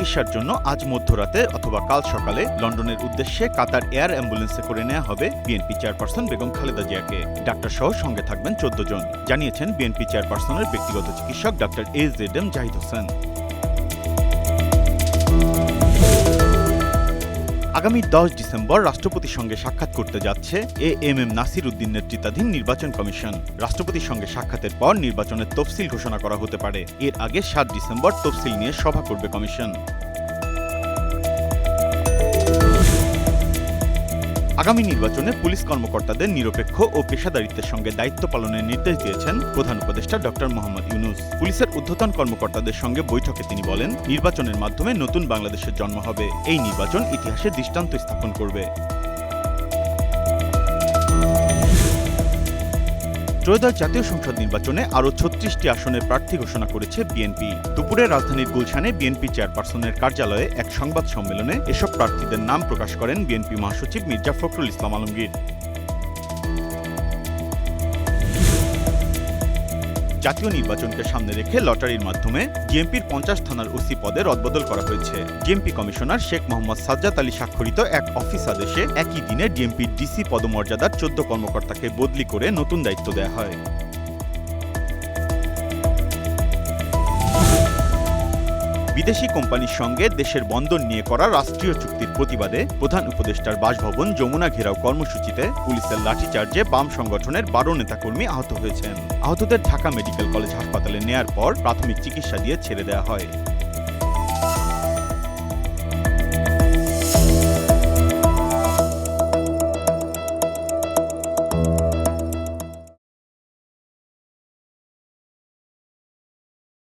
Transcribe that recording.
চিকিৎসার জন্য আজ মধ্যরাতে অথবা কাল সকালে লন্ডনের উদ্দেশ্যে কাতার এয়ার অ্যাম্বুলেন্সে করে নেওয়া হবে বিএনপি চেয়ারপারসন বেগম খালেদা জিয়াকে। ডাক্তার সহ সঙ্গে থাকবেন 14 জন, জানিয়েছেন বিএনপি চেয়ারপারসনের ব্যক্তিগত চিকিৎসক ডাক্তার AZM জাহিদ হোসেন। আগামী 10 ডিসেম্বর রাষ্ট্রপতির সঙ্গে সাক্ষাৎ করতে যাচ্ছে AMM নাসির উদ্দিন নেতৃত্বাধীন নির্বাচন কমিশন। রাষ্ট্রপতির সঙ্গে সাক্ষাতের পর নির্বাচনের তফসিল ঘোষণা করা হতে পারে। এর আগে 7 ডিসেম্বর তফসিল নিয়ে সভা করবে কমিশন। আগামী নির্বাচনে পুলিশ কর্মকর্তাদের নিরপেক্ষ ও পেশাদারিত্বের সঙ্গে দায়িত্ব পালনের নির্দেশ দিয়েছেন প্রধান উপদেষ্টা ডক্টর মোহাম্মদ ইউনূস। পুলিশের ঊর্ধ্বতন কর্মকর্তাদের সঙ্গে বৈঠকে তিনি বলেন, নির্বাচনের মাধ্যমে নতুন বাংলাদেশের জন্ম হবে। এই নির্বাচন ইতিহাসে দৃষ্টান্ত স্থাপন করবে। ত্রয়োদশ জাতীয় সংসদ নির্বাচনে আরও 36টি আসনের প্রার্থী ঘোষণা করেছে বিএনপি। দুপুরে রাজধানীর গুলশানে বিএনপি চেয়ারপারসনের কার্যালয়ে এক সংবাদ সম্মেলনে এসব প্রার্থীদের নাম প্রকাশ করেন বিএনপি মহাসচিব মির্জা ফখরুল ইসলাম আলমগীর। জাতীয় নির্বাচনকে সামনে রেখে লটারির মাধ্যমে জিএমপির 50 থানার ওসি পদে রদবদল করা হয়েছে। জিএমপি কমিশনার শেখ মোহাম্মদ সাজ্জাদ আলী স্বাক্ষরিত এক অফিস আদেশে একই দিনে জিএমপির ডিসি পদমর্যাদার 14 কর্মকর্তাকে বদলি করে নতুন দায়িত্ব দেওয়া হয়। বিদেশি কোম্পানির সঙ্গে দেশের বন্দর নিয়ে করা রাষ্ট্রীয় চুক্তির প্রতিবাদে প্রধান উপদেষ্টার বাসভবন যমুনা ঘেরাও কর্মসূচিতে পুলিশের লাঠিচার্জে বাম সংগঠনের 12 নেতাকর্মী আহত হয়েছেন। আহতদের ঢাকা মেডিকেল কলেজ হাসপাতালে নেয়ার পর প্রাথমিক চিকিৎসা দিয়ে ছেড়ে দেওয়া হয়।